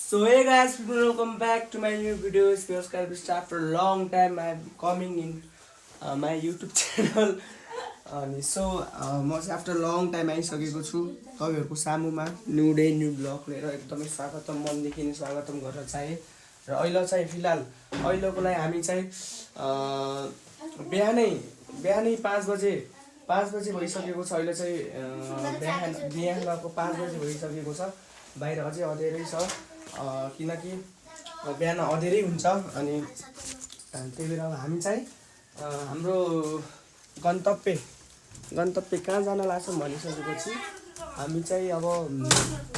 So hey guys, people, welcome back to my new video. It's Oscar Vista. After a long time, I'm coming in my YouTube channel. अनि so म चाहिँ after long time आइसकेको छु तपाईँहरूको सामुमा new day new blog लिएर एकदमै स्वागतम मनदेखि नै स्वागतम गर्न चाहे र अहिले चाहिँ फिलहाल अहिलेको लागि हामी चाहिँ बिहानै 5 बजे भइसकेको छ। अहिले चाहिँ बिहानको 5 बजे भइसकेको छ। बाहिर अझै अँधेरै छ किनकि बिहान अँधेरै हुन्छ। अनि त्यही भएर हामी चाहिँ हाम्रो गन्तव्य कहाँ जान लाग्छौँ भनिसकेपछि हामी चाहिँ अब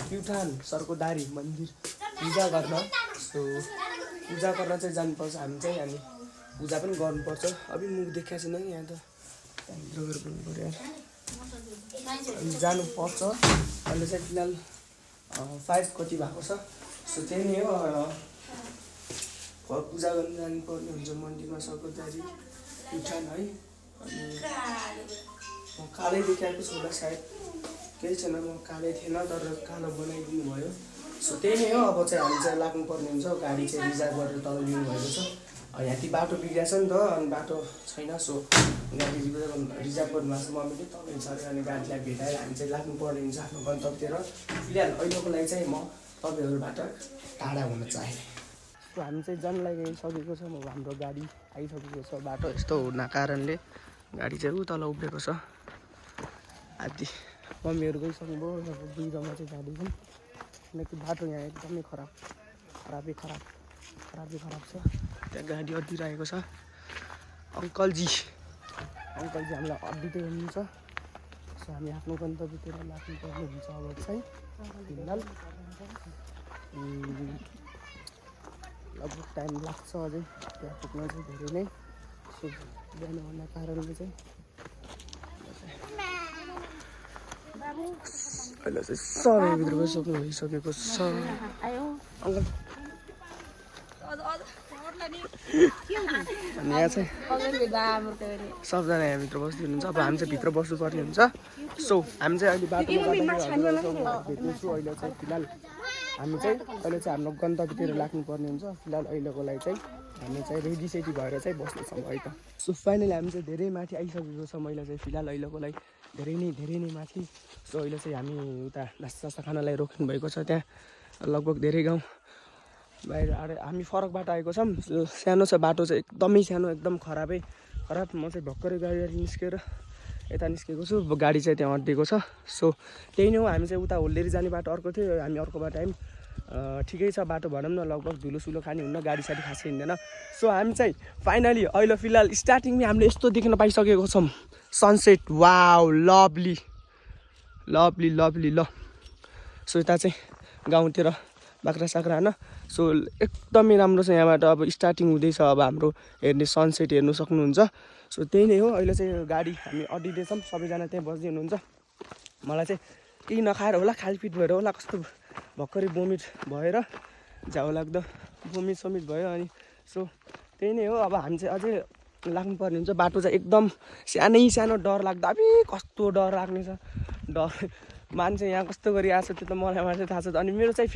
प्युठान सर्कोदारी मन्दिर पूजा गर्न चाहिँ जानुपर्छ। हामी चाहिँ अनि पूजा पनि गर्नुपर्छ। अभी मुख देखाएको छैन यहाँ त भित्र गएर बोल्नु पऱ्यो अनि जानुपर्छ। अहिले चाहिँ फिलहाल 5 कति भएको छ। सो त्यही नै हो, पूजा गर्न जानुपर्ने हुन्छ मन्दिरमा सर्कोदारी प्युठान है। अनि म कालै देखाएको छु होला, सायद केही छैन, म कालै थिएन तर कालो बनाइदिनु भयो। सो त्यही नै हो। अब चाहिँ हामी चाहिँ लाग्नुपर्ने हुन्छ। गाडी चाहिँ रिजर्भ गरेर तल लिनु भएको छ। यहाँ बाटो बिग्रिएको छ नि त, अनि बाटो छैन। सो गाडी रिजर्भ गर्नुभएको छ मम्मीले, तपाईँ छ अरे। अनि गाडीलाई भेटाएर हामी चाहिँ लाग्नुपर्ने हुन्छ आफ्नो गन्तव्यतिर। फिलहाल अहिलेको लागि चाहिँ म तपाईँहरूबाट टाढा हुन चाहेँ। सो हामी चाहिँ जान लागिसकेको छ। हाम्रो गाडी आइसकेको छ। बाटो यस्तो हुन कारणले गाडी चाहिँ तल उभिएको छ। आदि मम्मीहरू गइसक्नुभयो, दुई जम्मा चाहिँ जाँदैछौँ किनकि बाटो यहाँ एकदमै खराबै खराब छ। त्यहाँ गाडी अड्डिरहेको छ। अङ्कलजी हामीलाई अड्डिँदै हुनुहुन्छ। सो हामी आफ्नो गन्तव्यतिर लाग्नुपर्ने हुन्छ। अब चाहिँ फिलहाल लगभग टाइम लाग्छ अझै त्यहाँ पुग्न चाहिँ धेरै नै। सो बिहान हुने कारणले चाहिँ अहिले चाहिँ सबै भित्र गइसक्नु भइसकेको छ। अङ्कल अनि यहाँ चाहिँ सबजना यहाँभित्र बस्दै हुनुहुन्छ। अब हामी चाहिँ भित्र बस्नुपर्ने हुन्छ। सो हामी चाहिँ अहिले बाटोमा भेट्नेछु। अहिले चाहिँ फिलहाल हामी चाहिँ हाम्रो गन्तव्यतिर लाग्नुपर्ने हुन्छ। फिलहाल अहिलेको लागि चाहिँ हामी चाहिँ रेडी भएर चाहिँ बस्नेछौँ है त। सो फाइनली हामी चाहिँ धेरै माथि आइसकेको छ। मैले चाहिँ फिलहाल अहिलेको लागि धेरै नै माथि। सो अहिले चाहिँ हामी उता नास्ता खानालाई रोक्नु भएको छ। त्यहाँ लगभग धेरै गाउँ बाहिर हामी फरक बाटो आएको छौँ। सानो छ बाटो चाहिँ, एकदमै सानो, एकदम खराब। म चाहिँ भर्खरै गाडी निस्केर यता निस्केको छु। गाडी चाहिँ त्यहाँ अड्डिएको छ। सो त्यही नै हो। हामी चाहिँ उता होल्डेरी जाने बाटो अर्को थियो, हामी अर्को बाटो आयौँ। ठिकै छ बाटो भनौँ न, लगभग धुलो खाने हुन्न, गाडी साडी खासै हिँड्दैन। सो हामी चाहिँ फाइनली अहिले फिलहाल स्टार्टिङमै हामीले यस्तो देख्न पाइसकेको छौँ सनसेट। Wow, lovely. ल सो यता चाहिँ गाउँतिर बाख्रा साख्रा होइन। सो एकदमै राम्रो छ यहाँबाट। अब स्टार्टिङ हुँदैछ। अब हाम्रो हेर्ने सनसेट हेर्नु सक्नुहुन्छ। सो त्यही नै हो। अहिले चाहिँ गाडी हामी अड्डिँदैछौँ, सबैजना त्यहाँ बस्दै हुनुहुन्छ। मलाई चाहिँ केही नखाएर होला, खालपिट भएर होला, कस्तो भर्खरै बोमिट भएर झाउ लाग्दो बोमिट भयो। अनि सो त्यही नै हो। अब हामी चाहिँ अझै लाग्नुपर्ने हुन्छ। बाटो चाहिँ एकदम सानो डर लाग्दो। अब कस्तो डर लाग्ने छ, मान्छे यहाँ कस्तो गरी आएको छ त्यो त मलाई मात्रै थाहा छ। अनि मेरो चाहिँ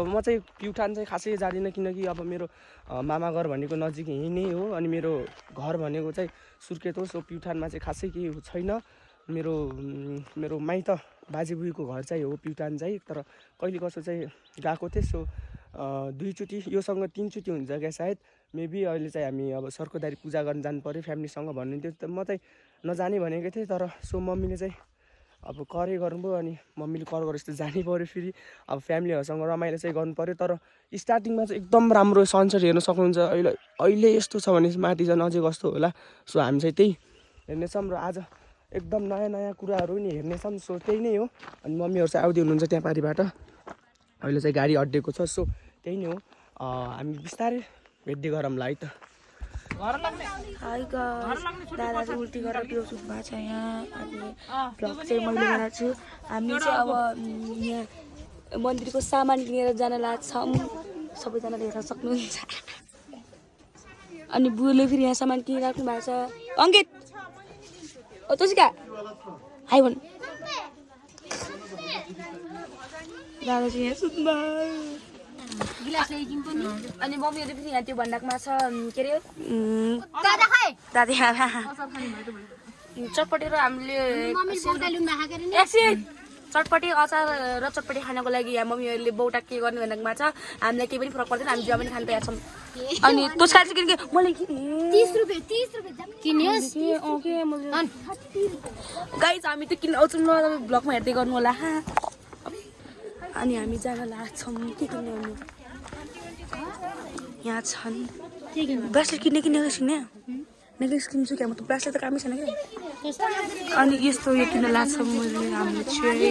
म चाहिँ प्युठान चाहिँ खासै जाँदिनँ किनकि अब मेरो मामा घर भनेको नजिक यहीँ नै हो। अनि मेरो घर भनेको चाहिँ सुर्खेत हो। सो प्युठानमा चाहिँ खासै केही छैन। मेरो माइत बाजेबुईको घर चाहिँ हो प्युठान चाहिँ, तर कहिले कसो चाहिँ गएको थिएँ। सो 2 चोटि, योसँग 3 चोटि हुन्छ क्या सायद, मेबी। अहिले चाहिँ हामी अब सर्कोदारी पूजा गर्न जानु पऱ्यो फ्यामिलीसँग भन्नुहुन्थ्यो। त म चाहिँ नजाने भनेको थिएँ, तर सो मम्मीले चाहिँ अब करै गर्नुभयो। अनि मम्मीले कर गरेर यस्तो जानै पऱ्यो। फेरि अब फ्यामिलीहरूसँग रमाइलो चाहिँ गर्नु पऱ्यो। तर स्टार्टिङमा चाहिँ एकदम राम्रो सनसेट हेर्न सक्नुहुन्छ। अहिले यस्तो छ भने माथि झन् अझै कस्तो होला। सो हामी चाहिँ त्यही हेर्नेछौँ र आज एकदम नयाँ कुराहरू नि हेर्नेछौँ। सो त्यही नै हो। अनि मम्मीहरू चाहिँ आउँदै हुनुहुन्छ त्यहाँ पारिबाट। अहिले चाहिँ गाडी अड्डिएको छ। सो त्यही नै हो। हामी बिस्तारै भेट्दै गरौँला है त। हाई गाइस, दादा चाहिँ उल्टी गरेर ब्लग सुट भएको छ यहाँ। अनि ब्लग चाहिँ मैले बनाएको छु। हामी चाहिँ अब यहाँ मन्दिरको सामान किनेर जान लाग्छौँ, सबैजनाले हेर्न सक्नुहुन्छ। अनि बुढोले फेरि यहाँ सामान किनिराख्नु भएको छ। अङ्कित ओ तोसिका हाई भन्। दादा चाहिँ यहाँ सुत्नु अनि मम्मीहरू पनि यहाँ त्यो भन्डाकमा छ के अरे दादा चटपटी र हामीले चटपटी अचार र चटपटी खानको लागि यहाँ मम्मीहरूले बौटा के गर्ने भनेकोमा छ। हामीलाई केही पनि फरक पर्दैन, हामी जहाँ पनि खान तयार छौँ। अनि तुस्का चाहिँ किनकि मलाई 30 रुपियाँ गाइज हामी त किन आउँछौँ न ब्लगमा हेर्दै गर्नु होला। अनि हामी जान लाग्छौँ के किन्ने हो यहाँ छन् ब्रासलेट किन्ने कि नेक्लेस किन्ने? नेक्लेस किन्छु क्या, म त ब्रासलेट त कामै छैन क्या। अनि यस्तो यो किन्न लाग्छौँ मैले हाम्रो चाहिँ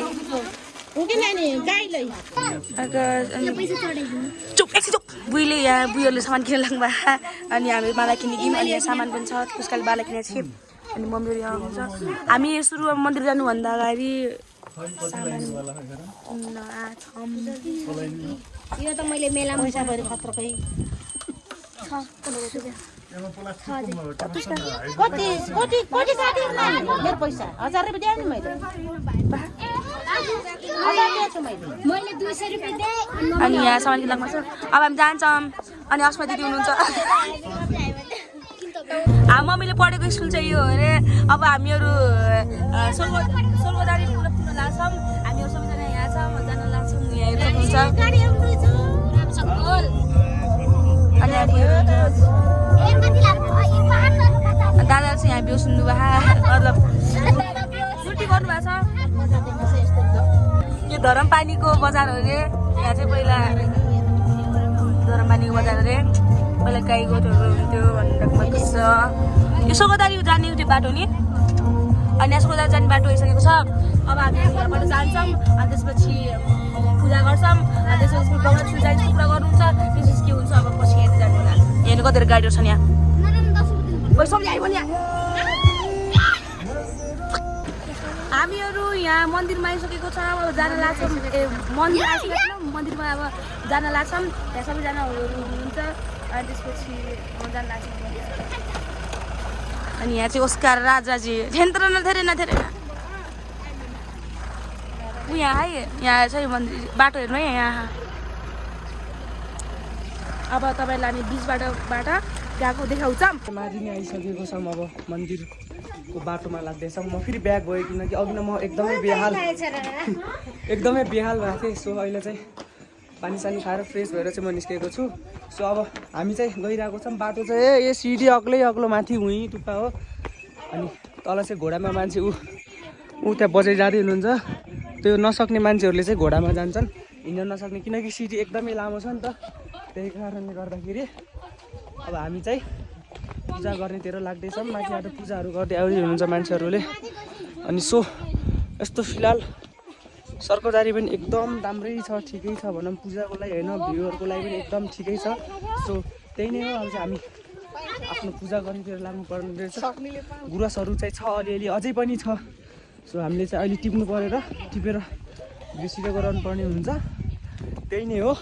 बुईले यहाँ बुईहरूले सामान किन्न लाग्नु भयो। अनि हामी बाला किन्ने कि अनि यहाँ सामान पनि छ, पुस्काले बाला किनेको थियौँ। अनि मम्मीहरू यहाँ आउँछ। हामी सुरुमा मन्दिर जानुभन्दा अगाडि यो त मैले मेलामा पैसा भएर खत्रकै मेरो पैसा 1000 रुपियाँ दिएँ नि मैले 200 रुपियाँ दिएँ। अनि यहाँ सामान किन्न लाग्नु छ। अब हामी जान्छौँ। अनि अस्मा दिदी हुनुहुन्छ। मम्मीले पढेको स्कुल चाहिँ यो हो अरे। अब हामीहरू सोलगोदारी पुग्न लाग्छौँ। हामीहरू सबैजना यहाँ छौँ, जान लाग्छौँ। यहाँ हेर्नुहुन्छ अनि दादा चाहिँ यहाँ बिउ सुन्नु भएको मतलब छुट्टी गर्नुभएको छ। यो धरमपानीको बजार हो अरे। यहाँ चाहिँ पहिला धरमपानीको बजार अरे। पहिला गाई गोठहरू हुन्थ्यो भनेर छ। यो सोगोदारी जाने त्यो बाटो नि। अनि यहाँ सोगोदारी जाने बाटो आइसकेको छ। अब हामी यहाँबाट जान्छौँ। अनि त्यसपछि पूजा गर्छौँ। अनि त्यसपछि भगवान् पूजाको कुरा गर्नुहुन्छ। त्यसपछि के हुन्छ अब पछि हेर्दै जानु होला। हेर्नु कतिवटा गाडीहरू छन् यहाँ। हामीहरू यहाँ मन्दिरमा आइसकेको छ। अब जान लाग्छौँ। मन्दिर आइसकेको छ। मन्दिरमा अब जान लाग्छौँ। त्यहाँ सबैजना हुनुहुन्छ। अनि त्यसपछि जान लाग्छौँ। अनि यहाँ चाहिँ ओस्कार राजाजी धेरै न यहाँ है। यहाँ चाहिँ मन्दिर बाटो हेर्नु है यहाँ। अब तपाईँलाई हामी बिचबाट गएको देखाउँछौँ। माथि नै आइसकेको छौँ। अब मन्दिरको बाटोमा लाग्दैछौँ। म फेरि ब्याग भयो किनकि अघि न म एकदमै बेहाल भएको थिएँ। सो अहिले चाहिँ पानी सानी खाएर फ्रेस भएर चाहिँ म निस्केको छु। सो अब हामी चाहिँ गइरहेको छौँ। बाटो चाहिँ यो सिडी अग्लो माथि उहीँ टुप्पा हो। अनि तल चाहिँ घोडामा मान्छे ऊ त्यहाँ बजाइ जाँदै हुनुहुन्छ। त्यो नसक्ने मान्छेहरूले चाहिँ घोडामा जान्छन्, हिँड्न नसक्ने, किनकि सिडी एकदमै लामो छ नि त। त्यही कारणले गर्दाखेरि अब हामी चाहिँ पूजा गर्नेतिर लाग्दैछौँ। माथिबाट पूजाहरू गर्दै आउँदै हुनुहुन्छ मान्छेहरूले। अनि सो यस्तो फिलहाल सर्कोदारी पनि एकदम राम्रै छ, ठिकै छ भनौँ। पूजाको लागि होइन, भ्यूहरूको लागि पनि एकदम ठिकै छ। सो त्यही नै हो। अब चाहिँ हामी आफ्नो पूजा गर्नेतिर लाग्नु पर्ने रहेछ। गुरसहरू चाहिँ छ अलिअलि, अझै पनि छ। सो हामीले चाहिँ अहिले टिपेर भिडियो गराउनु पर्ने हुन्छ। त्यही नै हो।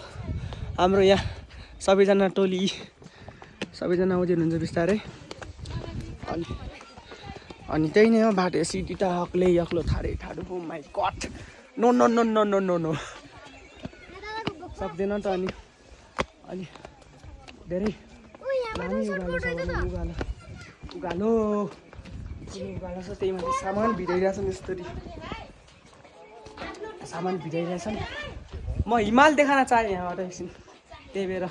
हाम्रो यहाँ सबैजना टोली सबैजना आउँदै हुनुहुन्छ बिस्तारै। अनि त्यही नै हो। बाटो सिटी त अग्लो ठाडो हो। माई गड, नो सक्दैन त। अनि धेरै दामी उकालो छ भने उकालो छ। त्यही माथि सामान भिडाइरहेछन्। यस्तरी सामान भिडाइरहेछन्। म हिमाल देखाउन चाहेँ यहाँबाट एकछिन, त्यही भएर।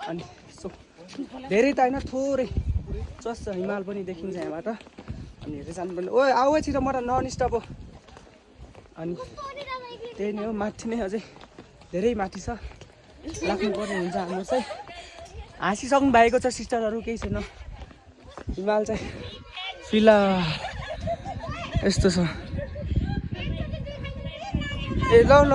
अनि सो धेरै त होइन, थोरै जस्तो हिमाल पनि देखिन्छ यहाँबाट। अनि हेर्दै जानुपर्ने। ओ आऊ छिटो, म त नन स्टप हो। अनि त्यही नै हो। माथि नै अझै धेरै माथि छ, लाग्नुपर्ने हुन्छ। हाम्रो चाहिँ हाँसिसक्नु भएको छ सिस्टरहरू, केही छैन। हिमाल चाहिँ फिलहाल यस्तो छ। ए ल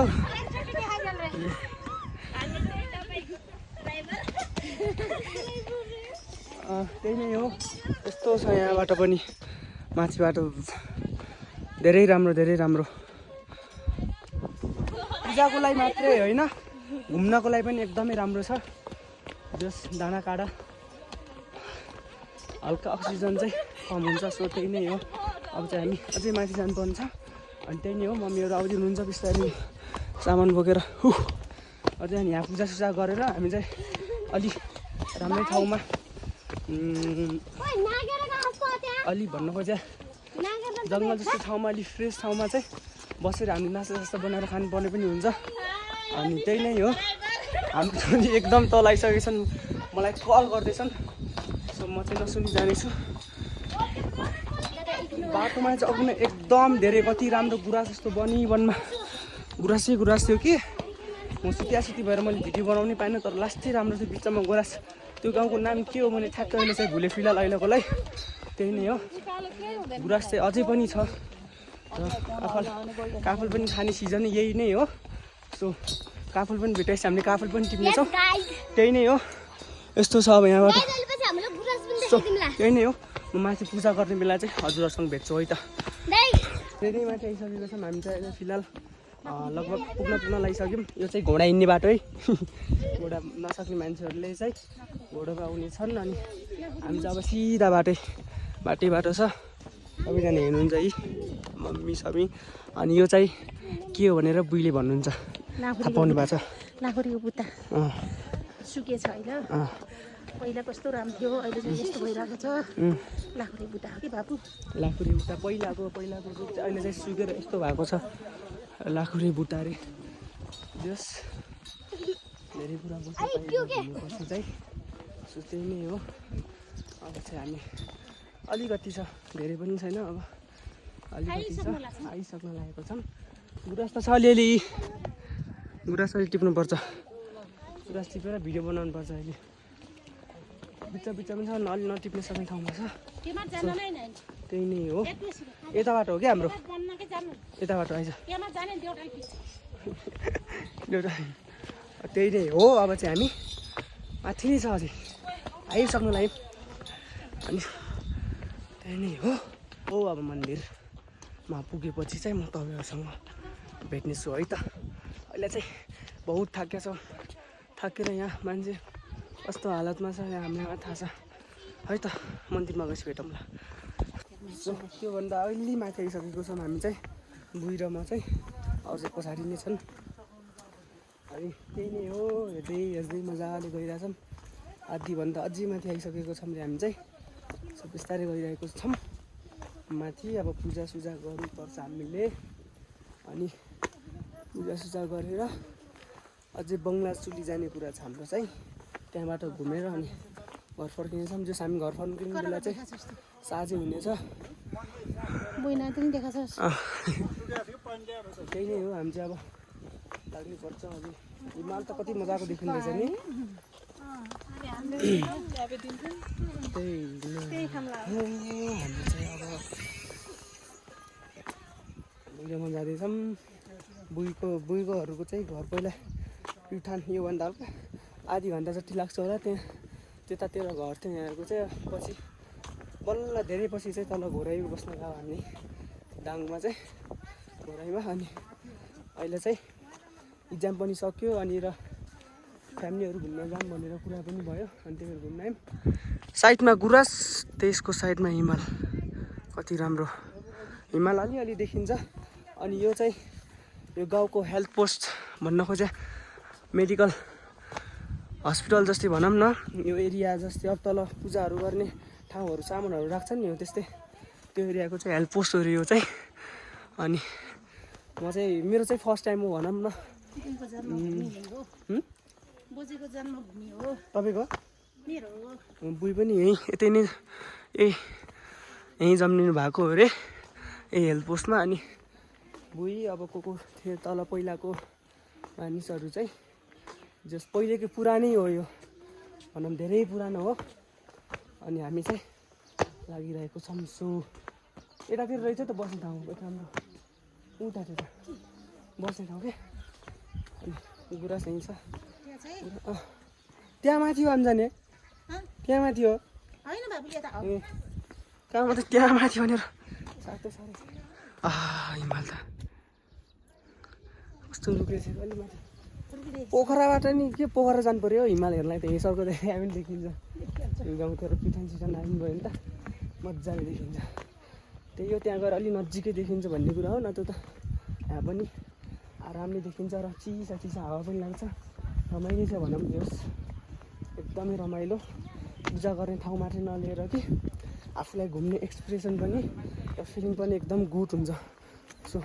त्यही नै हो। यस्तो छ यहाँबाट पनि माथिबाट धेरै राम्रो। पूजाको लागि मात्रै होइन, घुम्नको लागि पनि एकदमै राम्रो छ। जस डाँडा काँडा हल्का अक्सिजन चाहिँ कम हुन्छ। सो त्यही नै हो। अब चाहिँ हामी अझै माथि जानुपर्ने छ। अनि त्यही नै हो। मम्मीहरू आउँदै हुनुहुन्छ बिस्तारै सामान बोकेर। अझै अनि यहाँ पूजासुजा गरेर हामी चाहिँ अलि राम्रै ठाउँमा अलि भन्नु खोजे जङ्गल जस्तो ठाउँमा अलि फ्रेस ठाउँमा चाहिँ बसेर हामी नास्ता बनाएर खानुपर्ने पनि हुन्छ। अनि त्यही नै हो, हाम्रो छोरी एकदम तल आइसकेछन्, मलाई कल गर्दैछन्। सो म चाहिँ नसुनी जानेछु। बाटोमा चाहिँ अघि नै एकदम धेरै कति राम्रो गुराँस जस्तो वनमा गुराँस थियो कि म सुती भएर मैले भिडियो बनाउनै पाइनँ, तर लास्टै राम्रो थियो। बिचमा गुराँस, त्यो गाउँको नाम के हो मैले ठ्याक्क अहिले चाहिँ भुलेँ फिलहाल अहिलेकोलाई। त्यही नै हो, गुराँस चाहिँ अझै पनि छ र काफल पनि खाने सिजन यही नै हो। सो काफल पनि भेटाएपछि हामीले काफल पनि टिप्नेछौँ। त्यही नै हो, यस्तो छ अब यहाँबाट। सो त्यही नै हो, म माथि पूजा गर्ने बेला चाहिँ हजुरहरूसँग भेट्छु है त। धेरै माथि आइसकेको छौँ हामी चाहिँ अहिले फिलहाल लगभग पुग्न लागिसक्यौँ। यो चाहिँ घोडा हिँड्ने बाटो है। घोडा नसक्ने मान्छेहरूले चाहिँ घोडामा आउने छन्। अनि हामी चाहिँ अब सिधा बाटो छ। सबैजना हेर्नुहुन्छ है, मम्मी सबै। अनि यो चाहिँ के हो भनेर बुइले भन्नुहुन्छ, थाहा पाउनु भएको छ। लाखुरीको बुट्टा सुकेछ होइन, पहिला कस्तो राम्रो थियो, अहिले चाहिँ यस्तो भइरहेको छ। लाखुरी बुट्टा हो कि बाबु, लाखुरी बुट्टा पहिलाको रुप चाहिँ अहिले चाहिँ सुकेर यस्तो भएको छ। लाखुरी बुट्टा अरे जस धेरै कुरा बुझ्नुपर्छ चाहिँ। सो त्यही नै हो। अब चाहिँ हामी अलिकति छ, धेरै पनि छैन, अब अलिकति छ, आइसक्न लागेको छौँ। गुराँस त छ अलिअलि, गुराँस अलि टिप्नुपर्छ। गुराँस टिपेर भिडियो बनाउनुपर्छ अहिले। बिचमा छ, अलि नटिप्ने सक्ने ठाउँमा छ। त्यही नै हो, यता बाटो हो क्या हाम्रो, यता बाटो आइज। त्यही नै हो, अब चाहिँ हामी माथि नै छ, अझै आइसक्नु लाग्यो। अनि त्यही नै हो, अब मन्दिरमा पुगेपछि चाहिँ म तपाईँहरूसँग भेट्नेछु है त। अहिले चाहिँ बहुत थाकेर यहाँ मान्छे कस्तो हालतमा छ यहाँ हामीलाई थाहा छ है त। मन्दिरमा गएपछि भेटौँला। त्योभन्दा अहिले माथि आइसकेको छौँ हामी चाहिँ, बुइरोमा चाहिँ अझै पछाडि नै छन्। अनि त्यही नै हो, हेर्दै मजाले गइरहेछौँ। आधीभन्दा अझै माथि आइसकेको छौँ हामी चाहिँ। सो बिस्तारै गइरहेको छौँ माथि। अब पूजासुजा गर्नुपर्छ हामीले। अनि पूजासुजा गरेर अझै बङ्गला चुली जाने कुरा छ हाम्रो चाहिँ। त्यहाँबाट घुमेर अनि घर फर्किनेछौँ। जस हामी घर फर्किने बेला चाहिँ साँझै हुनेछ। त्यही नै हो, हामी चाहिँ अब लाग्नुपर्छ। अझै हिमाल त कति मजाको देखिँदैछ नि। त्यही हामी चाहिँ अब बुइरोमा जाँदैछौँ। बुइकोहरूको चाहिँ घर पहिला प्युठान, योभन्दा हल्का आधी घन्टा जति लाग्छ होला। त्यतातिर घर थियो यहाँहरूको चाहिँ। पछि बल्ल धेरै पछि चाहिँ तल घोराइ बस्न गयो हामी दाङमा चाहिँ, घोराइमा। अनि अहिले चाहिँ इक्जाम पनि सक्यो, अनि र फ्यामिलीहरू घुम्न जाऊँ भनेर कुरा पनि भयो। अनि त्यही भएर घुम्न आयौँ। साइडमा गुराँस, त्यसको साइडमा हिमाल, कति राम्रो हिमाल अलिअलि देखिन्छ। अनि यो चाहिँ यो गाउँको हेल्थ पोस्ट भन्न खोजे, मेडिकल हस्पिटल जस्तै भनौँ न। यो एरिया जस्तै अब तल पूजाहरू गर्ने ठाउँहरू सामानहरू राख्छन् नि, हो त्यस्तै त्यो एरियाको चाहिँ हेल्थ पोस्ट हो यो चाहिँ। अनि म चाहिँ मेरो चाहिँ फर्स्ट टाइम हो भनौँ न। तपाईँको बुई पनि यतै नै यहीँ जन्मिनु भएको अरे, यही हेल्थ पोस्टमा। अनि बुई अब को थियो तल पहिलाको मानिसहरू चाहिँ, जस पहिलेको पुरानै हो यो भनौँ, धेरै पुरानो हो। अनि हामी चाहिँ लागिरहेको छौँ। सो यतातिर रहेछ त बस्ने ठाउँ, राम्रो उतातिर बस्ने ठाउँ क्या। अनि गुराँस यहीँ छ, त्यहाँ माथि हो अन्जाने, त्यहाँ माथि हो ए कहाँ माथि, त्यहाँ माथि भनेर साथै साह्रै हिमाल त कस्तो रुखेछ अलि माथि। पोखराबाट नि के पोखरा जानु पऱ्यो हिमाल हेर्नलाई त। हेसरको देखि हामी पनि देखिन्छ, गाउँतिर पिठान सिठान आउनु भयो भने त मजाले देखिन्छ। त्यही हो, त्यहाँ गएर अलि नजिकै देखिन्छ भन्ने कुरा हो। नत्र त यहाँ पनि आरामले देखिन्छ र चिसा हावा पनि लाग्छ। रमाइलो छ भनौँ यस एकदमै रमाइलो पूजा गर्ने ठाउँ मात्रै नलिएर कि आफूलाई घुम्ने एक्सप्रेसन पनि फिलिङ पनि एकदम गुड हुन्छ सो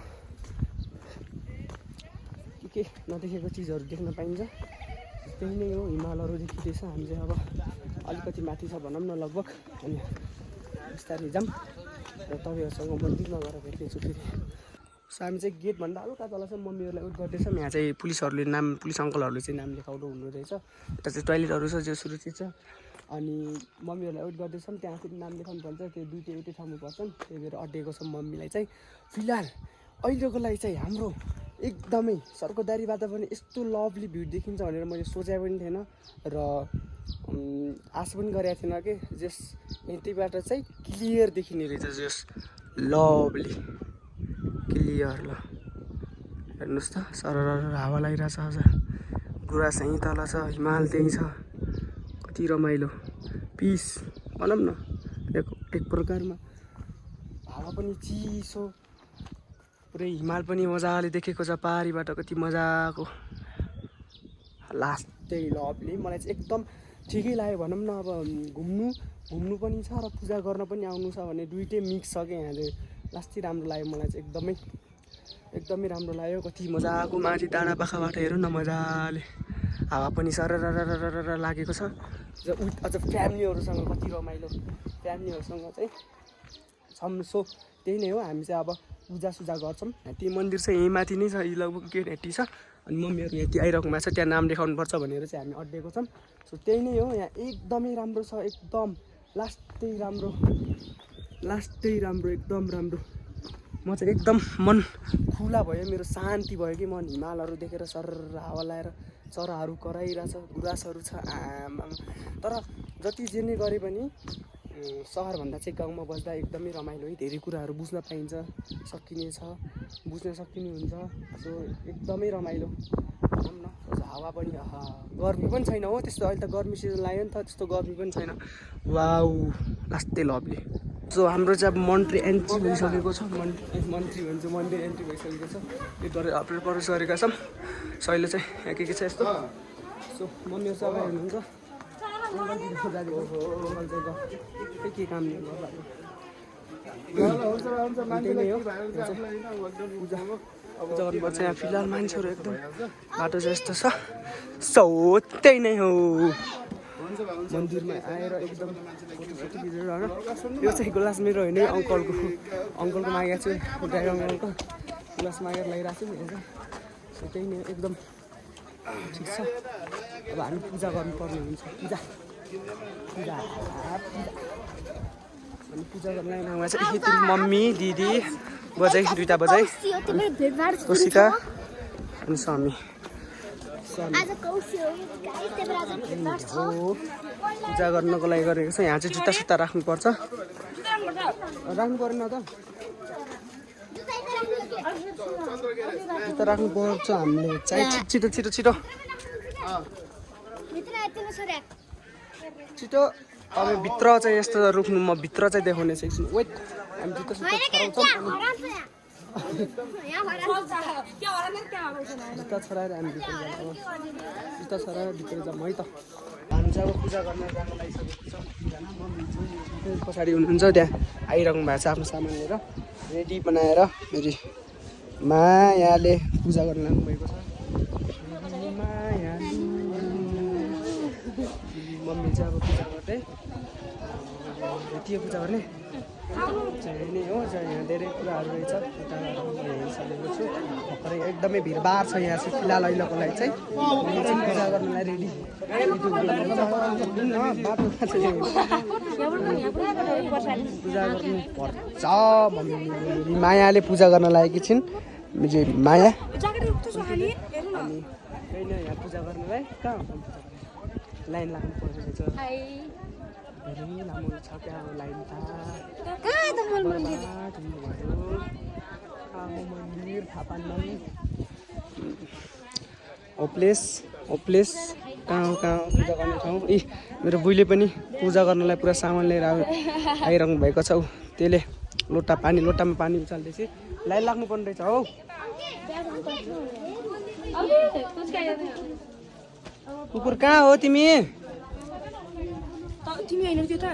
के नदेखेको चिजहरू देख्न पाइन्छ त्यही नै हो हिमालहरू देखिँदैछ हामी चाहिँ अब अलिकति माथि छ भनौँ न लगभग अनि बिस्तारै जाऊँ र तपाईँहरूसँग मन्दिरमा गएर भेट्नेछु फेरि सो हामी चाहिँ गेटभन्दा हल्का तल चाहिँ मम्मीहरूलाई वेट गर्दैछौँ यहाँ चाहिँ पुलिस अङ्कलहरूले चाहिँ नाम लेखाउनु हुँदो रहेछ यता चाहिँ टोइलेटहरू छ जो सुरक्षित छ अनि मम्मीहरूलाई वेट गर्दैछौँ त्यहाँ फेरि नाम लेखाउनु पर्छ त्यो दुइटै एउटै ठाउँमा पर्छन् त्यही भएर अड्डेको छ मम्मीलाई चाहिँ फिलहाल अहिलेको लागि चाहिँ हाम्रो एकदमै सर्कोदारीबाट पनि यस्तो लभली भ्यू देखिन्छ भनेर मैले सोचेको पनि थिएन र आशा पनि गरेको थिएन कि जस यतिबाट चाहिँ क्लियर देखिने रहेछ जस लभली क्लियर ल हेर्नुहोस् त सरर हावा लागिरहेछ आज गुराँस यहीँ तल छ हिमाल त्यहीँ छ कति रमाइलो पिस भनौँ न एक प्रकारमा हावा पनि चिसो पुरै हिमाल पनि मजाले देखेको छ पारीबाट कति मजाको लास्टै लभली मलाई चाहिँ एकदम ठिकै लाग्यो भनौँ न अब घुम्नु पनि छ र पूजा गर्न पनि आउनु छ भने दुइटै मिक्स छ क्या यहाँ चाहिँ लास्टै राम्रो लाग्यो मलाई चाहिँ एकदमै राम्रो लाग्यो कति मजाको माथि डाँडा पाखाबाट हेरौँ न मजाले हावा पनि सरर लागेको छ अझ फ्यामिलीहरूसँग कति रमाइलो फ्यामिलीहरूसँग चाहिँ छौँ सो त्यही नै हो हामी चाहिँ अब पूजासुजा गर्छौँ त्यो मन्दिर चाहिँ यहीँ माथि नै छ यी लगभग गेट 80 छ अनि मम्मीहरू यति आइरहेको भएको छ त्यहाँ नाम लेखाउनुपर्छ भनेर चाहिँ हामी अड्डेको छौँ सो त्यही नै हो यहाँ एकदमै राम्रो छ एकदम लास्टै राम्रो एकदम राम्रो म चाहिँ एकदम मन खुला भयो मेरो शान्ति भयो कि मन हिमालहरू देखेर सर हावा लाएर चराहरू कराइरहेछ गुराँसहरू छ तर जति जे नै गरे पनि सहरभन्दा चाहिँ गाउँमा बस्दा एकदमै रमाइलो है धेरै कुराहरू बुझ्न पाइन्छ बुझ्न सकिने हुन्छ सो एकदमै रमाइलो भनौँ न हावा पनि गर्मी पनि छैन हो त्यस्तो अहिले त गर्मी सिजन लाग्यो नि त त्यस्तो गर्मी पनि छैन वाउ लास्टै लभली सो हाम्रो चाहिँ अब मन्त्री एन्ट्री भइसकेको छ मन्दिर एन्ट्री भइसकेको छ यो अपडेट प्रवेश गरेका छौँ सहिले चाहिँ यहाँ के छ यस्तो सो मम्मीहरू चाहिँ अब हेर्नुहुन्छ के काम पूजा गर्नुपर्छ यहाँ फिलहाल मान्छेहरू एकदम बाटो चाहिँ यस्तो छ सो त्यही नै हो मन्दिरमा आएर एकदम फोटो खिचेर होइन यो चाहिँ ग्लास मेरो होइन अङ्कलको मागेको छु ड्राइभर अङ्कलको ग्लास मागेर लगाइरहेको छु हेर्छ सो त्यही नै एकदम ठिक छ अब हामी पूजा गर्नुपर्ने हुन्छ अनि पूजा गर्न ठाउँमा चाहिँ मम्मी दिदी बजाइ दुइटा बजाइ कोसिका अनि स्वामी पूजा गर्नको लागि गरेको छ यहाँ चाहिँ जुत्ता राख्नुपर्छ राख्नु परेन त जुत्ता राख्नुपर्छ हामीले चाहिँ छिटो अब भित्र चाहिँ यस्तो रोक्नु म भित्र चाहिँ देखाउने छु एकछिन वेट हामी जुत्ता छराएर हामी भित्र जान्छौँ जुत्ता छराएर भित्र जाऊँ है त हामी चाहिँ अब पूजा गर्न जान लागिसकेको छ पछाडि हुनुहुन्छ त्यहाँ आइरहनु भएको छ आफ्नो सामान लिएर रेडी बनाएर फेरि मायाले पूजा गर्न लानुभएको छ मम्मी चाहिँ अब पूजा गर्दै यति पूजा गर्ने चाहिँ नै हो यहाँ धेरै कुराहरू रहेछ हेरिसकेको छु भर्खरै एकदमै भिडभाड छ यहाँ चाहिँ फिलहाल अहिलेको लागि चाहिँ मम्मी चाहिँ पूजा गर्नलाई रेडी पूजा गर्नुपर्छ मम्मी मायाले पूजा गर्न लागेकी छिन् माया अनि यहाँ पूजा गर्नलाई कहाँ लाइन लाग्नु पर्छ धेरै लामो छ क्या लाइन त मन्दिर थाहा पान्न ओप्लेस कहाँ पूजा गर्ने ठाउँ मेरो बुइले पनि पूजा गर्नलाई पुरा सामान लिएर आइरहनु भएको छ त्यसले लोटामा पानी उचाल्दैछ लाइन लाग्नु पर्ने रहेछ हौ कुकुर कहाँ हो तिमी तिमी होइन त्यो त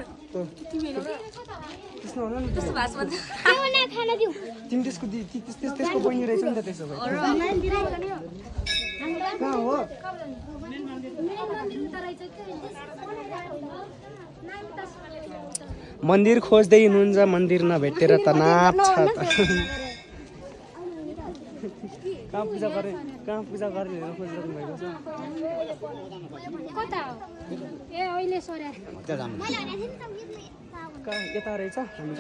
तिमी होइन त्यसमा हुनु नि त्यस्तो भाषा तिमी त्यसको बहिनी रहेछ नि त त्यसो भए कहाँ हो मन्दिर खोज्दै हुनुहुन्छ मन्दिर नभेटेर तनाव छ कहाँ पूजा गर्ने खोजिरहनु भएको छ कहाँ यता रहेछ हामी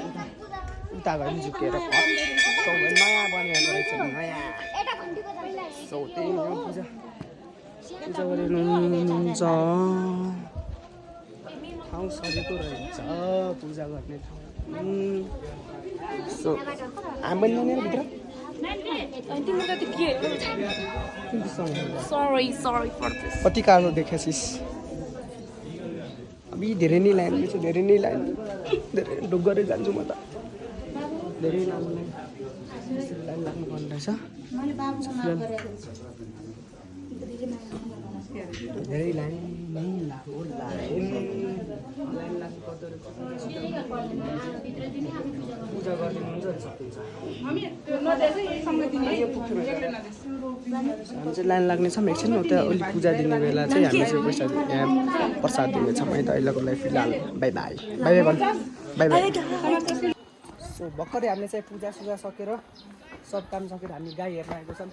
उता गएर झुकेर नयाँ बनिएको रहेछ नयाँ त्यही हो पूजा गरिनुहुन्छ ठाउँ सरेको रहेछ पूजा गर्ने ठाउँ हामी पनि भित्र कति कालो देखेछिस् अब धेरै नै लाइन रहेछ धेरै डुग्गरै जान्छु म त धेरै लाइन लाग्नु पर्ने रहेछ धेरै लाइन नै लाग्यो पूजा गर्ने हुन्छ हामी चाहिँ लाइन लाग्नेछौँ एकछिन उता अलिक पूजा दिने बेला चाहिँ हामी चाहिँ पैसा यहाँ प्रसाद दिनेछौँ है त अहिलेको लागि फिलहाल बाई बाई सो भर्खरै हामीले चाहिँ पूजा सकेर सब काम सकेर हामी गाई हेर्न आएको छौँ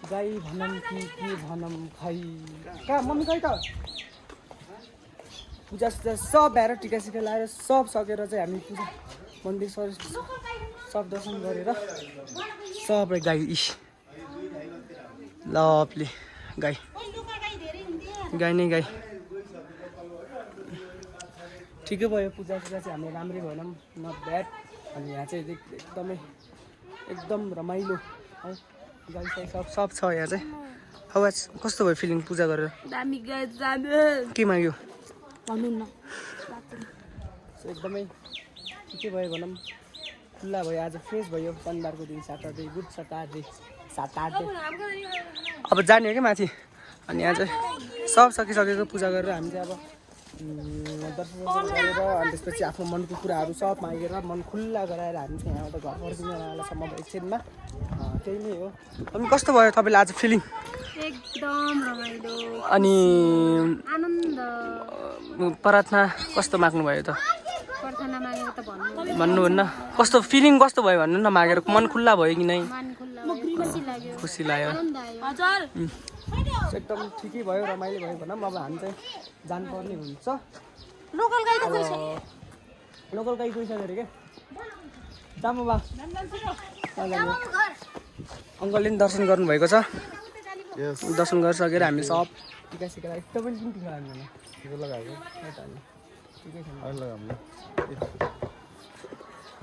गाई भनौँ कि के भनौँ खै कहाँ मम्मी खै त पूजा सब भएर टिका सिका लगाएर सब सकेर चाहिँ हामी पूजा मन्दिर सब दर्शन गरेर सबै गाई लभली गाई ठिकै भयो पूजा चाहिँ हामीले राम्रै भएनौँ नट ब्याड अनि यहाँ चाहिँ एकदम रमाइलो है गाई सब छ यहाँ चाहिँ आवाज कस्तो भयो फिलिङ पूजा गरेर के माग्यो एकदमै के भयो भनौँ खुल्ला भयो आज फ्रेस भयो शनिबारको दिन सटरडे गुड सटरडे अब जाने हो क्या माथि अनि यहाँ चाहिँ सब सकिसकेको पूजा गरेर हामी चाहिँ अब दर्शन गरेर अनि त्यसपछि आफ्नो मनको कुराहरू सब मागेर मन खुल्ला गराएर हामी चाहिँ यहाँबाट घर फर्किने वाला छौँ अब एकछिनमा त्यही नै हो अनि कस्तो भयो तपाईँलाई आज फिलिङ एकदम रमाइलो अनि आनन्द प्रार्थना कस्तो माग्नुभयो त प्रार्थना मागेर त भन्नुहुन्न कस्तो फिलिङ कस्तो भयो भन्नु न मागेर मन खुल्ला भयो कि नै खुसी लाग्यो एकदम ठिकै भयो रमाइलो भयो भनौँ अब हामी चाहिँ जानुपर्ने हुन्छ लोकल गाई गइसक्यो अरे क्या जाम बा अङ्कलले पनि दर्शन गर्नुभएको छ दर्शन गरिसकेर हामी सब टिका सिका एकदमै टिका लगाएको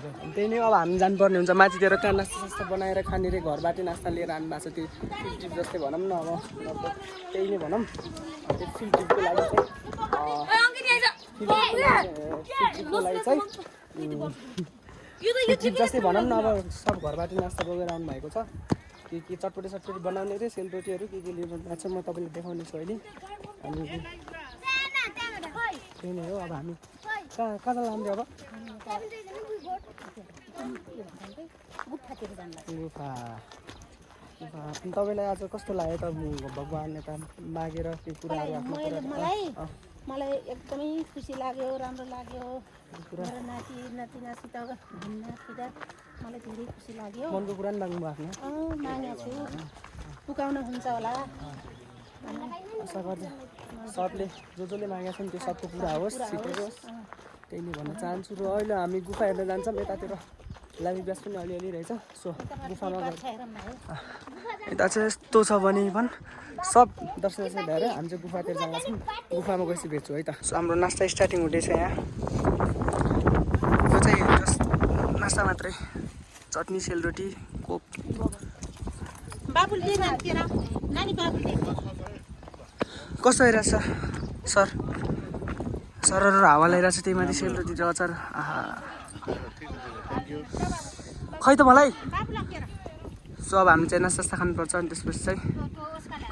त्यही नै अब हामी जानुपर्ने हुन्छ माथितिर कहाँ नास्ता बनाएर खाने रे घरबाटै नास्ता लिएर आउनु भएको छ त्यो फिल्ड ट्रिप जस्तै भनौँ न अब त्यही नै भनौँ त्यो फिल्ड ट्रिपको लागि चाहिँ फिल्ड ट्रिप जस्तै भनौँ न अब सब घरबाटै नास्ता बोकेर आउनु भएको छ के चटपटी बनाउने रे सेलरोटीहरू के लिनु भएको छ म तपाईँले देखाउने छु अहिले अनि त्यही नै हो अब हामी कहाँ लान्थ्यो अब गुफा तपाईँलाई आज कस्तो लाग्यो त भगवान्ले त मागेर त्यो कुराहरू आफ्नो मलाई एकदमै खुसी लाग्यो राम्रो लाग्यो मेरो नाति नातिनासित घुम्दा मलाई धेरै खुसी लाग्यो मनको कुरा नि माग्नु आफ्नो मागेको छु पुकाउनु हुन्छ होला आशा गर्छ सबले जसले मागेको छ नि त्यो सबको पुरा होस् सिकेको होस् त्यही नै भन्न चाहन्छु र अहिले हामी गुफा हेर्न जान्छौँ यतातिर लाइभ ब्यास पनि अलिअलि रहेछ सो गुफामा यता चाहिँ यस्तो छ भने पनि सब दर्शन भएर हामी चाहिँ गुफातिर जान्छौँ गुफामा गएपछि भेट्छु है त सो हाम्रो नास्ता स्टार्टिङ हुँदैछ यहाँ यो चाहिँ नास्ता मात्रै चटनी सेलरोटी कोक कस्तो आइरहेछ सर हावा लगाइरहेछ त्यही माथि सेलरोटी र अचार खै त मलाई सो अब हामी चाहिँ नास्ता खानुपर्छ अनि त्यसपछि चाहिँ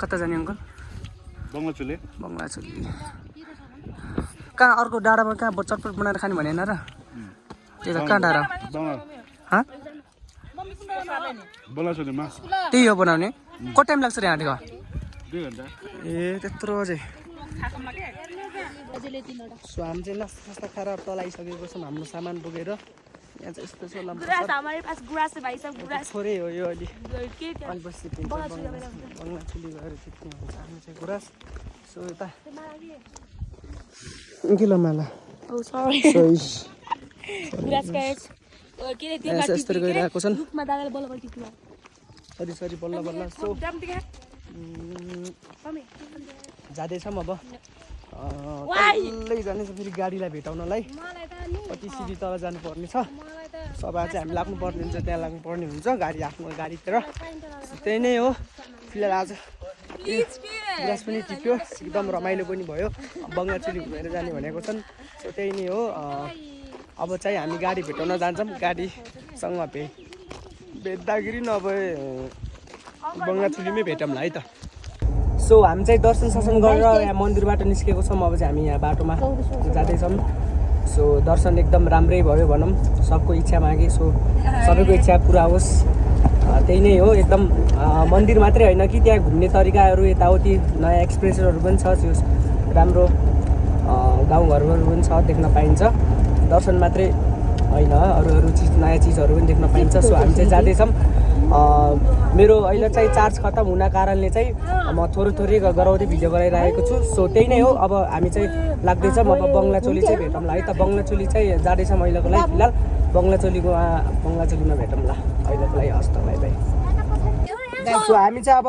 कता जाने अङ्कल बङ्गलाचुले कहाँ अर्को डाँडामा कहाँ चटपट बनाएर खाने भने होइन र त्यही त कहाँ डाँडा बङ्गलाचुलेमा त्यही हो बनाउने कति टाइम लाग्छ रे आँटेको 2 घन्टा ए त्यत्रो अझै सो हामी चाहिँ नास्ता खाएर तल आइसकेको छौँ हाम्रो सामान बोकेर यहाँ चाहिँ यस्तो छ छोरै हो यो अलि पछि बङ्गलाचुली गएर जित्ने हुन्छ हामी चाहिँ गुराँस सो यता किलो माला यस्तरी गइरहेको छन् सरी बल्ल बल्ल सो जाँदैछौँ अब तल्लै जानेछ फेरि गाडीलाई भेटाउनलाई कति सिडी तल जानुपर्ने छ सभा चाहिँ हामी लाग्नुपर्ने हुन्छ त्यहाँ लाग्नुपर्ने हुन्छ गाडी आफ्नो गाडीतिर त्यही नै हो फिलहाल आज ग्लास पनि टिप्यो एकदम रमाइलो पनि भयो बङ्गलाचुली घुमेर जाने भनेको छन् सो त्यही नै हो अब चाहिँ हामी गाडी भेटाउन जान्छौँ गाडीसँग भेट्दाखेरि नभए बङ्गलाचुलीमै भेटौँला है त सो हामी चाहिँ दर्शन ससन गरेर यहाँ मन्दिरबाट निस्केको छौँ अब चाहिँ हामी यहाँ बाटोमा जाँदैछौँ सो दर्शन एकदम राम्रै भयो भनौँ सबको इच्छा मागे सो सबैको इच्छा पुरा होस् त्यही नै हो एकदम मन्दिर मात्रै होइन कि त्यहाँ घुम्ने तरिकाहरू यताउति नयाँ एक्सप्रेसनहरू पनि छ त्यो राम्रो गाउँघरहरू पनि छ देख्न पाइन्छ दर्शन मात्रै होइन अरू चिज नयाँ चिजहरू पनि देख्न पाइन्छ सो हामी चाहिँ जाँदैछौँ मेरो अहिले चाहिँ चार्ज खतम हुन कारणले चाहिँ म थोरै गराउँदै भिडियो गराइरहेको छु सो त्यही नै हो अब हामी चाहिँ लाग्दैछौँ अब बङ्गलाचुली चाहिँ भेटौँला है त बङ्गलाचुली चाहिँ जाँदैछौँ अहिलेको लागि फिलहाल बङ्गलाचुलीमा भेटौँला अहिलेको लागि हस्त बाई बाई सो हामी चाहिँ अब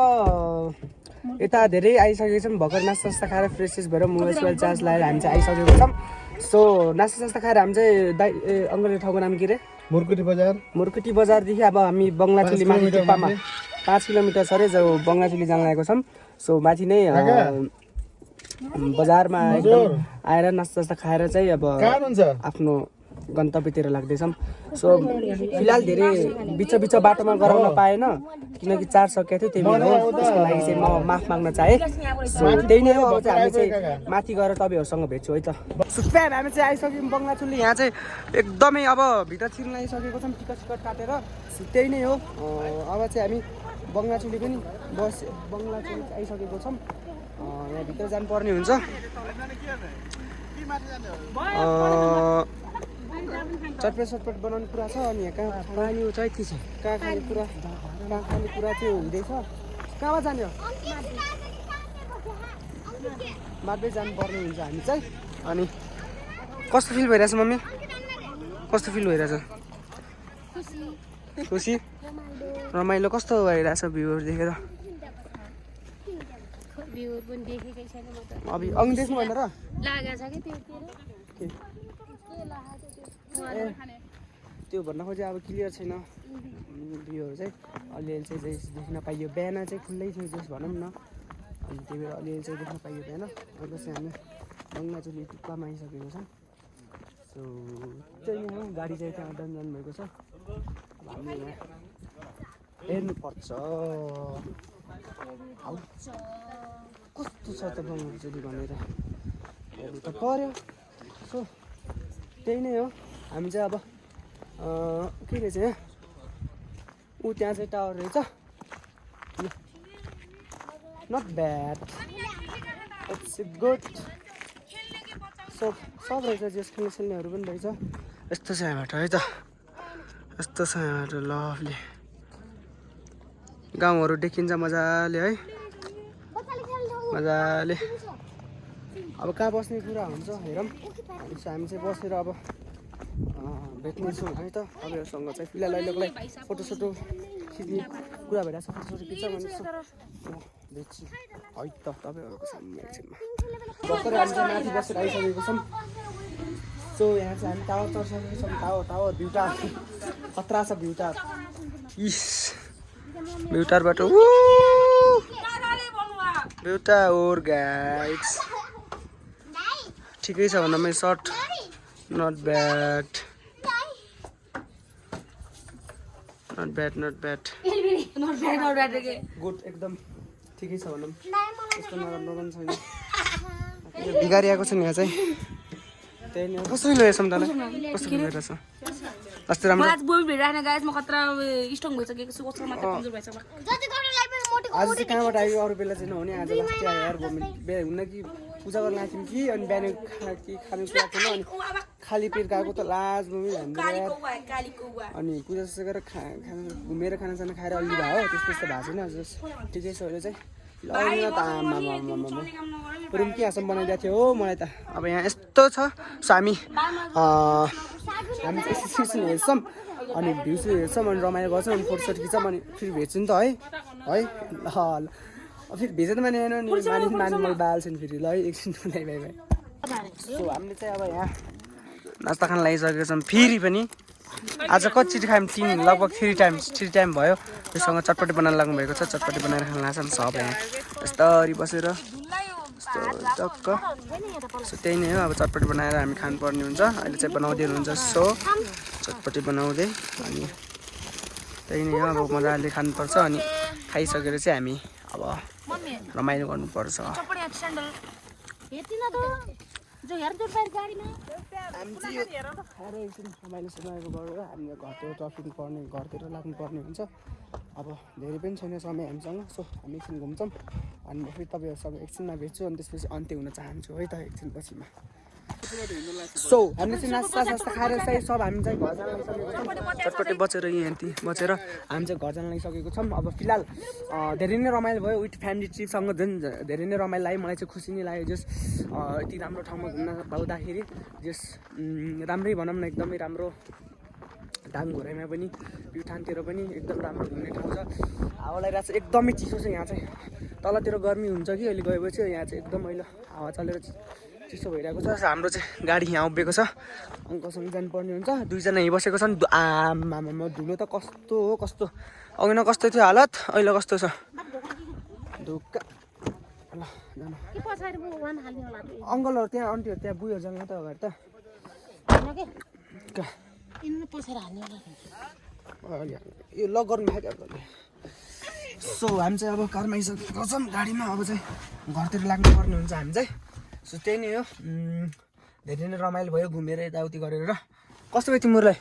यता धेरै आइसकेको छौँ भर्खर नास्ता खाएर फ्रेस भएर मोबाइल चार्ज लगाएर हामी चाहिँ आइसकेको छौँ सो नास्ता खाएर हामी चाहिँ अङ्कलको ठाउँको नाम के रे मुर्कुटी बजारदेखि अब हामी बङ्गलाचुली माथि टुप्पामा 5 किलोमिटर छ अरे जो बङ्गलाचुली जान लागेको छौँ सो माथि नै बजारमा एकदम आएर नास्ता खाएर चाहिँ अब आफ्नो गन्तव्यतिर लाग्दैछौँ सो फिलहाल धेरै बिच बाटोमा गराउन पाएन किनकि चार्ज सकेको थियो त्यही भएर हो त्यसको लागि चाहिँ म माफ माग्न चाहेँ सो त्यही नै हो अब चाहिँ हामी चाहिँ माथि गएर तपाईँहरूसँग भेट्छु है त सो फ्यान हामी चाहिँ आइसक्यौँ बङ्गलाचुली यहाँ चाहिँ एकदमै अब भित्र छिर्न आइसकेको छौँ टिकट काटेर सो त्यही नै हो अब चाहिँ हामी बङ्गलाचुली पनि बङ्गलाचुली आइसकेको छौँ यहाँ भित्र जानुपर्ने हुन्छ चटपट बनाउने कुरा छ अनि यहाँ कहाँ पानी चाहिँ छ कहाँ खाने कुरा चाहिँ हुँदैछ कहाँबाट जाने हो मात्रै जानुपर्ने हुन्छ हामी चाहिँ अनि कस्तो फिल भइरहेछ मम्मी कस्तो फिल भइरहेछ खुसी रमाइलो कस्तो भइरहेछ भ्यूहरू देखेर अब अघि देख्नु भएन र त्यो भन्न खोजेँ अब क्लियर छैन भ्यूहरू चाहिँ अलिअलि चाहिँ देख्न पाइयो बिहान चाहिँ खुल्लै थियो जस भनौँ न अनि त्यही भएर अलिअलि चाहिँ देख्न पाइयो बिहान अहिले चाहिँ हामी बङ्गलाचुली टुप्पामा आइसकेको छौँ सो त्यही हो गाडी चाहिँ त्यहाँ डन भएको छ अब हामी यहाँ हेर्नुपर्छ कस्तो छ त बङ्गलाचुली भनेर हेर्नु त पर्यो सो त्यही नै हो हामी चाहिँ अब के रहेछ यहाँ त्यहाँ चाहिँ टावर रहेछ नट ब्याड इट्स गुड सब रहेछ जस खेल्नेहरू पनि रहेछ यस्तो छ यहाँबाट है त यस्तो छ यहाँबाट लभली गाउँहरू देखिन्छ मजाले है मजाले अब कहाँ बस्ने कुरा हुन्छ हेरौँ हामी चाहिँ बसेर अब भेट्नेछौँ है त तपाईँहरूसँग चाहिँ फिलहाल अहिलेको लागि फोटोसोटो खिच्ने कुरा भइरहेको छ फोटोसोटो खिच्छ भने भेट्छु है त तपाईँहरूको सामने एकछिनमा भर्खर हामी चाहिँ माथि बसेर आइसकेको छौँ सो यहाँ चाहिँ हामी टावर चढिसकेको छौँ टावर भ्युटार खतरा छ भ्युटार इस भ्युटारबाट भ्युटार गाइड्स ठिकै छ भन्दा मैले सर्ट नट ब्याड गुड एकदम ठिकै छ भनौँ त्यस्तो नराम्रो पनि छैन भिखारी आएको छ नि यहाँ चाहिँ त्यही नै कसरी ल्याएछौँ तँलाई कस्तो भइरहेछ अस्ति राम्रो आज बोमी भेटिरहेन गाइस म खतरा स्ट्रङ भइसकेको छु ओछ्रो मात्र कमजोर भइसक्यो आज चाहिँ कहाँबाट आयो अरू बेला चाहिँ नहुने आज लास्ट आयो यार हुन कि पूजा गर्न आएको थियौँ कि अनि बिहान खानु पाएको थिएन अनि खाली पेट गएको त लाज बमी हान्दियो अनि पूजा जस्तो गरेर घुमेर खानासाना खाएर अलि भयो हो त्यस्तो भएको छैन ठिकै छ अहिले चाहिँ अहिले त रुम के यहाँसम्म बनाइदिएको थियो हो मलाई त अब यहाँ यस्तो छ सो हामी चाहिँ एकछिन हेर्छौँ अनि भ्युज हेर्छौँ अनि रमाइलो गर्छौँ अनि फोटो सोटो खिच्छौँ अनि फेरि भेट्छु नि त है ल फेरि भेजेँ त माने मैले बाल्छु नि फेरि ल है एकछिन बाई बाई सो हामीले चाहिँ अब यहाँ नास्ता खान लागिसकेको छौँ फेरि पनि आज कतिचोटि खायौँ लगभग 3 टाइम भयो त्योसँग चटपटी बनाएर लाग्नु भएको छ चटपटी बनाएर खान लाग्छ नि सब यहाँ यस्तरी बसेर यस्तो टक्क सो त्यही नै हो अब चटपटी बनाएर हामी खानुपर्ने हुन्छ अहिले चाहिँ बनाउँदै हुनुहुन्छ सो चटपटी बनाउँदै अनि त्यही नै हो अब मजाले खानुपर्छ अनि खाइसकेर चाहिँ हामी अब रमाइलो गर्नुपर्छ हामी चाहिँ खाएर एकछिन रमाइलो गरेर हामीले घरतिर ट्रफिक पर्ने घरतिर लाग्नुपर्ने हुन्छ अब धेरै पनि छैन समय हामीसँग सो हामी एकछिन घुम्छौँ अनि म फेरि तपाईँहरूसँग एकछिनमा भेट्छु अनि त्यसपछि अन्त्य हुन चाहन्छु है त एकछिन पछिमा सो हामीले चाहिँ नास्ता खाएर चाहिँ सब हामी चाहिँ घर जान लागिसकेको छौँ चटपटे बचेर बचेर हामी चाहिँ घर जान लागिसकेको छौँ अब फिलहाल धेरै नै रमाइलो भयो विथ फ्यामिली ट्रिपसँग झन् धेरै नै रमाइलो लाग्यो मलाई चाहिँ खुसी नै लाग्यो जस यति राम्रो ठाउँमा घुम्न पाउँदाखेरि जस राम्रै भनौँ न एकदमै राम्रो दाङघोराइमा पनि प्युठानतिर पनि एकदम राम्रो घुम्ने ठाउँ छ हावा लगाइरहेको छ एकदमै चिसो छ यहाँ चाहिँ तलतिर गर्मी हुन्छ कि अहिले गएपछि यहाँ चाहिँ एकदम अहिले हावा चलेर चिसो भइरहेको छ हाम्रो चाहिँ गाडी यहाँ उभिएको छ अङ्कलसँग जानुपर्ने हुन्छ दुईजना यहीँ बसेको छन् आमामा धुलो त कस्तो हो कस्तो अघि न कस्तो थियो हालत अहिले कस्तो छ ढुक्का ल जानु अङ्कलहरू त्यहाँ आन्टीहरू त्यहाँ बुढीहरू जानु त अगाडि त यो लक गर्नु भएको सो हामी चाहिँ अब कारमा आइसकेको छौँ गाडीमा अब चाहिँ घरतिर लाग्नुपर्ने हुन्छ हामी चाहिँ सो त्यही नै हो धेरै नै रमाइलो भयो घुमेर यताउति गरेर कस्तो भयो तिमीहरूलाई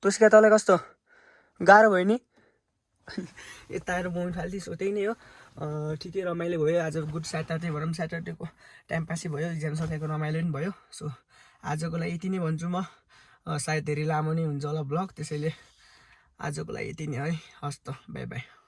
तुस्का तँलाई कस्तो गाह्रो भयो नि यता आएर बोल्नु थाल्थ्यो सो त्यही नै हो ठिकै रमाइलो भयो आज गुड स्याटरडे भनौँ स्याटरडेको टाइम पासै भयो इक्जाम सकेको रमाइलो पनि भयो सो आजको लागि यति नै भन्छु म सायद धेरै लामो नै हुन्छ होला ब्लग त्यसैले आजको लागि यति नै है हस् त बाई बाई